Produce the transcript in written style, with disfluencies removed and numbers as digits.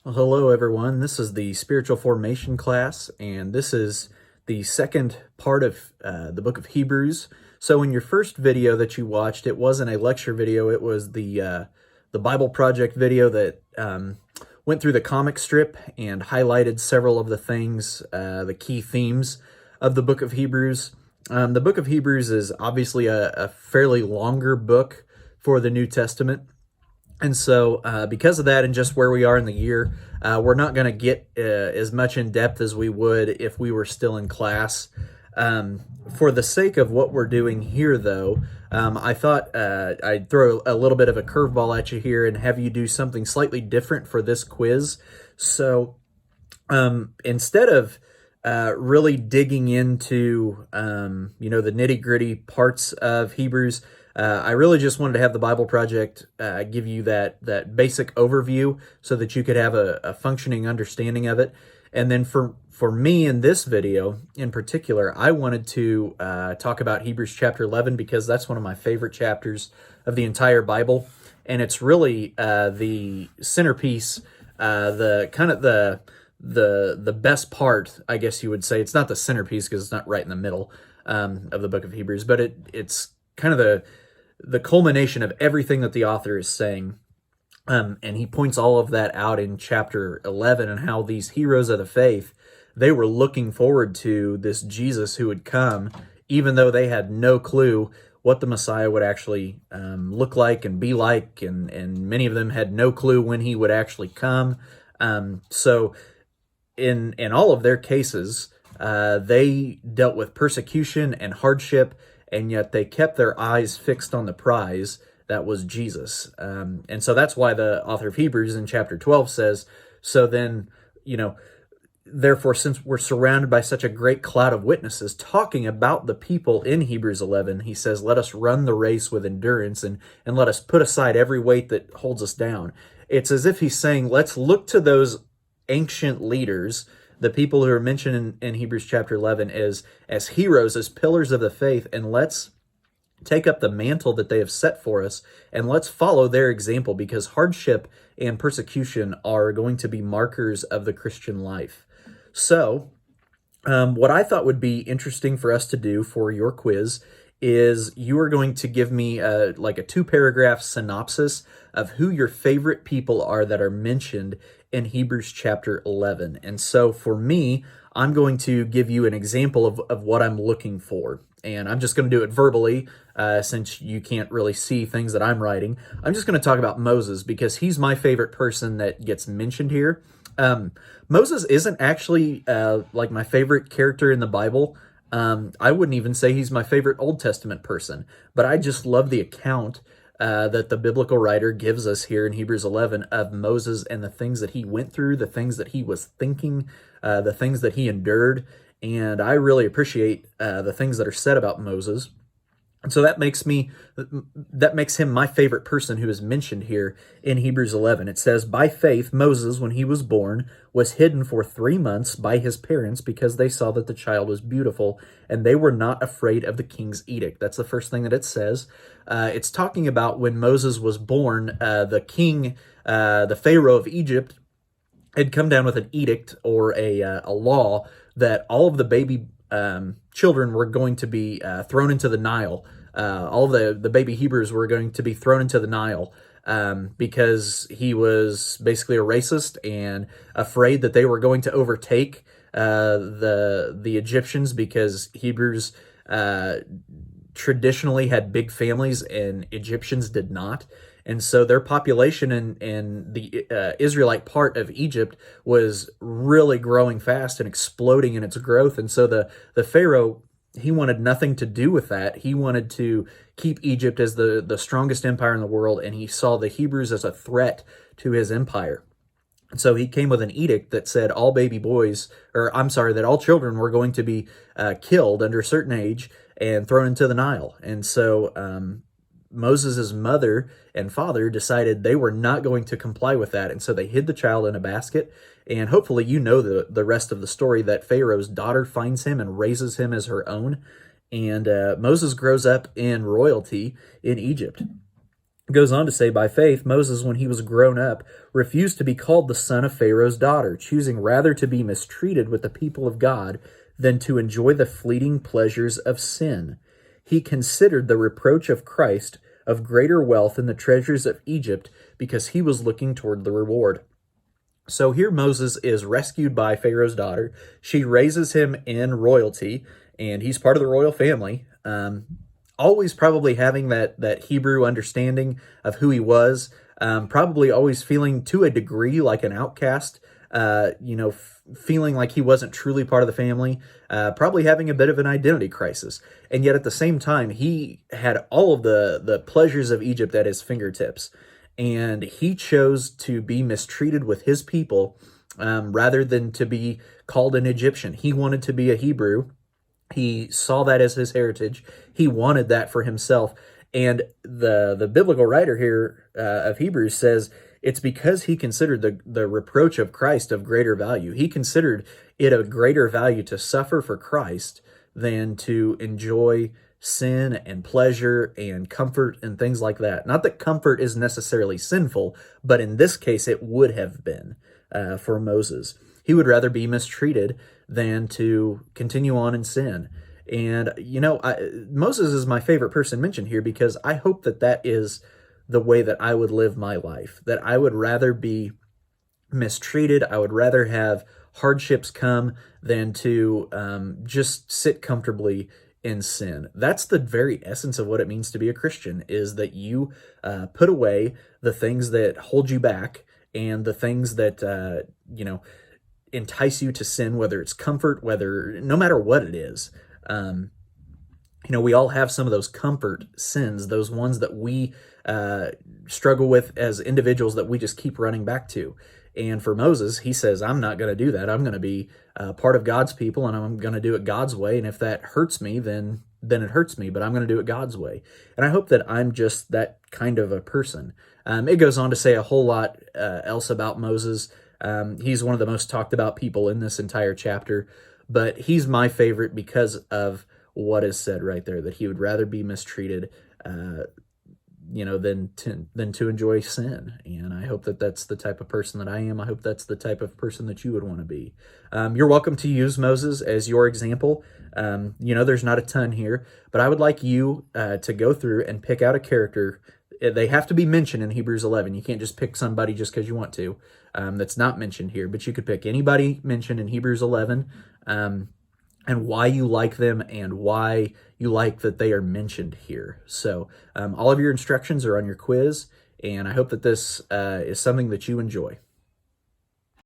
Well, hello, everyone. This is the spiritual formation class, and this is the second part of the book of Hebrews. So, in your first video that you watched, it wasn't a lecture video; it was the Bible Project video that went through the comic strip and highlighted several of the things, the key themes of the book of Hebrews. The book of Hebrews is obviously a fairly longer book for the New Testament. And so, because of that, and just where we are in the year, we're not going to get as much in depth as we would if we were still in class. For the sake of what we're doing here, though, I thought I'd throw a little bit of a curveball at you here and have you do something slightly different for this quiz. So, instead of really digging into the nitty gritty parts of Hebrews, I really just wanted to have the Bible Project give you that basic overview so that you could have a functioning understanding of it. And then for me in this video in particular, I wanted to talk about Hebrews chapter 11 because that's one of my favorite chapters of the entire Bible, and it's really the centerpiece, the kind of the best part, I guess you would say. It's not the centerpiece because it's not right in the middle of the book of Hebrews, but it's kind of the culmination of everything that the author is saying. And he points all of that out in chapter 11 and how these heroes of the faith, they were looking forward to this Jesus who would come, even though they had no clue what the Messiah would actually look like and be like, and many of them had no clue when he would actually come. So in all of their cases, they dealt with persecution and hardship, and yet they kept their eyes fixed on the prize that was Jesus. And so that's why the author of Hebrews in chapter 12 says, so then, therefore, since we're surrounded by such a great cloud of witnesses, talking about the people in Hebrews 11, he says, let us run the race with endurance and let us put aside every weight that holds us down. It's as if he's saying, let's look to those ancient leaders, the people who are mentioned in Hebrews chapter 11 as heroes, as pillars of the faith, and let's take up the mantle that they have set for us, and let's follow their example, because hardship and persecution are going to be markers of the Christian life. So, what I thought would be interesting for us to do for your quiz is you are going to give me a 2-paragraph synopsis of who your favorite people are that are mentioned in Hebrews chapter 11. And so for me, I'm going to give you an example of what I'm looking for. And I'm just going to do it verbally, since you can't really see things that I'm writing. I'm just going to talk about Moses because he's my favorite person that gets mentioned here. Moses isn't actually my favorite character in the Bible. I wouldn't even say he's my favorite Old Testament person, but I just love the account that the biblical writer gives us here in Hebrews 11 of Moses and the things that he went through, the things that he was thinking, the things that he endured. And I really appreciate the things that are said about Moses. And so that makes him my favorite person who is mentioned here in Hebrews 11. It says, by faith, Moses, when he was born, was hidden for 3 months by his parents because they saw that the child was beautiful, and they were not afraid of the king's edict. That's the first thing that it says. It's talking about when Moses was born, the king, the Pharaoh of Egypt, had come down with an edict or a law that all of the baby children were going to be thrown into the Nile. All the baby Hebrews were going to be thrown into the Nile because he was basically a racist and afraid that they were going to overtake the Egyptians, because Hebrews traditionally had big families and Egyptians did not. And so their population in the Israelite part of Egypt was really growing fast and exploding in its growth. And so the Pharaoh, he wanted nothing to do with that. He wanted to keep Egypt as the strongest empire in the world, and he saw the Hebrews as a threat to his empire. And so he came with an edict that said all baby boys, that all children were going to be killed under a certain age and thrown into the Nile. And so Moses' mother and father decided they were not going to comply with that, and so they hid the child in a basket. And hopefully you know the rest of the story, that Pharaoh's daughter finds him and raises him as her own, and Moses grows up in royalty in Egypt. It goes on to say, by faith, Moses, when he was grown up, refused to be called the son of Pharaoh's daughter, choosing rather to be mistreated with the people of God than to enjoy the fleeting pleasures of sin. He considered the reproach of Christ of greater wealth than the treasures of Egypt, because he was looking toward the reward. So here Moses is rescued by Pharaoh's daughter. She raises him in royalty, and he's part of the royal family. Always probably having that Hebrew understanding of who he was, probably always feeling to a degree like an outcast, feeling like he wasn't truly part of the family, probably having a bit of an identity crisis. And yet at the same time, he had all of the pleasures of Egypt at his fingertips. And he chose to be mistreated with his people rather than to be called an Egyptian. He wanted to be a Hebrew. He saw that as his heritage. He wanted that for himself. And the biblical writer here of Hebrews says it's because he considered the reproach of Christ of greater value. He considered it of greater value to suffer for Christ than to enjoy sin and pleasure and comfort and things like that. Not that comfort is necessarily sinful, but in this case it would have been for Moses. He would rather be mistreated than to continue on in sin. And, Moses is my favorite person mentioned here because I hope that is the way that I would live my life, that I would rather be mistreated. I would rather have hardships come than to just sit comfortably in sin. That's the very essence of what it means to be a Christian, is that you put away the things that hold you back and the things that, entice you to sin, whether it's comfort, no matter what it is. We all have some of those comfort sins, those ones that we struggle with as individuals that we just keep running back to. And for Moses, he says, I'm not going to do that. I'm going to be part of God's people, and I'm going to do it God's way. And if that hurts me, then it hurts me, but I'm going to do it God's way. And I hope that I'm just that kind of a person. It goes on to say a whole lot else about Moses. He's one of the most talked about people in this entire chapter, but he's my favorite because of what is said right there, that he would rather be mistreated than to enjoy sin. And I hope that that's the type of person that I am. I hope that's the type of person that you would want to be. You're welcome to use Moses as your example. There's not a ton here, but I would like you to go through and pick out a character. They have to be mentioned in Hebrews 11. You can't just pick somebody just because you want to. That's not mentioned here, but you could pick anybody mentioned in Hebrews 11, and why you like them and why you like that they are mentioned here. So all of your instructions are on your quiz, and I hope that this is something that you enjoy.